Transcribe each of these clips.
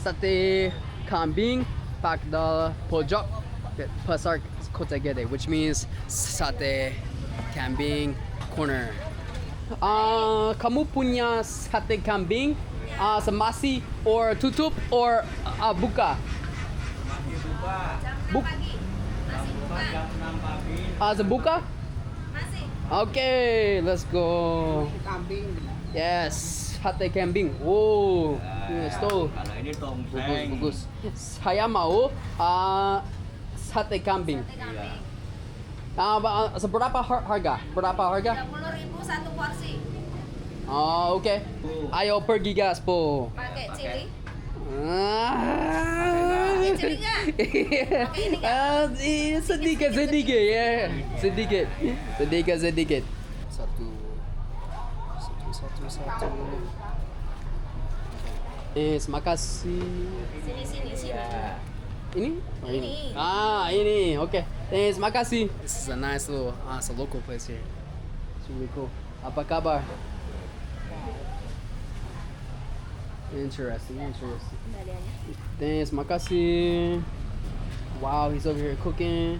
Sate Kambing Pakdal Pojok Pasar Kotagede, which means Sate Kambing corner. Kamu punya Sate Kambing semasi or tutup or buka? Sebuka? Okay, let's go. Yes, Sate Kambing. Oh, stol. Kalau ini tongseng. Bagus. Saya mau Sate Kambing. Seberapa harga? Berapa harga? 30.000 satu porsi. Oh, oke. Ayo pergi gas, po. Pakai cili. Pakai cili nggak? Pakai ini nggak? Sedikit ya. Sedikit. Satu. Terima kasih. Sini. Ini? Oh, ini. Ini. Okay. Thanks. Makasih. This is a nice little, it's a local place here. It's really cool. Apa kabar? Interesting. Thanks. Makasih. Wow, he's over here cooking.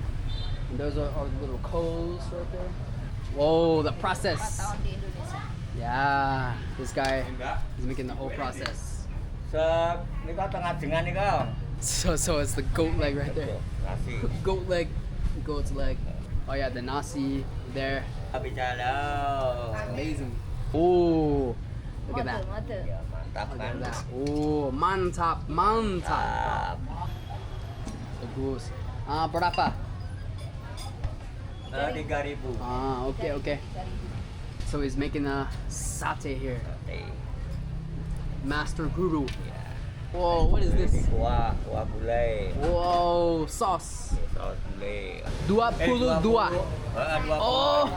And those are our little coals right there. Whoa, the process. 4 tahun di Indonesia. Yeah, this guy is making the whole process. Ini kau tengah dengan nih kau. So it's the goat leg right there. Nasi. Goat's leg. Oh yeah, the nasi there. Bicara. Amazing. Oh, look at that. Mode. Ya mantap Look kan. at that. Oh, mantap. Bagus. Berapa? 3.000. Okay. So he's making a satay here. Master Guru. Whoa, what is this? Kuah bule. Whoa, sauce. Saus bule. 22. 20. Oh,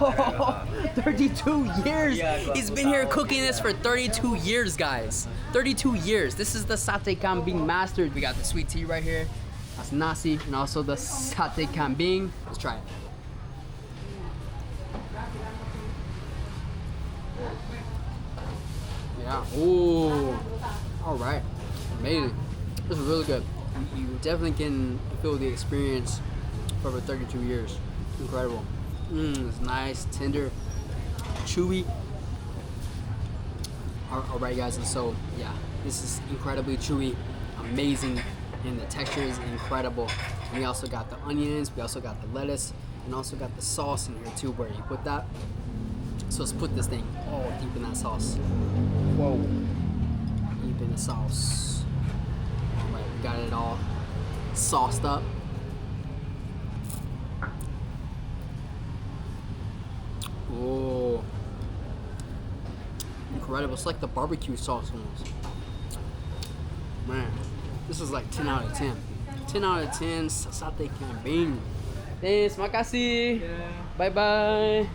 32 years. Yeah, He's been here cooking this for 32 years, guys. 32 years. This is the Sate Kambing master. We got the sweet tea right here. That's nasi, and also the Sate Kambing. Let's try it. Yeah. Oh, all right. Amazing. This is really good. You definitely can feel the experience for over 32 years. Incredible. It's nice, tender, chewy. All right, guys. And so, yeah, this is incredibly chewy, amazing, and the texture is incredible. And we also got the onions, we also got the lettuce, and also got the sauce in here too, where you put that. So let's put this thing all deep in that sauce. Whoa. Deep in the sauce. Alright, we got it all sauced up. Oh. Incredible. It's like the barbecue sauce almost. Man, this is like 10 out of 10. 10 out of 10 Sate Kambing. Thanks, makasih. Bye-bye.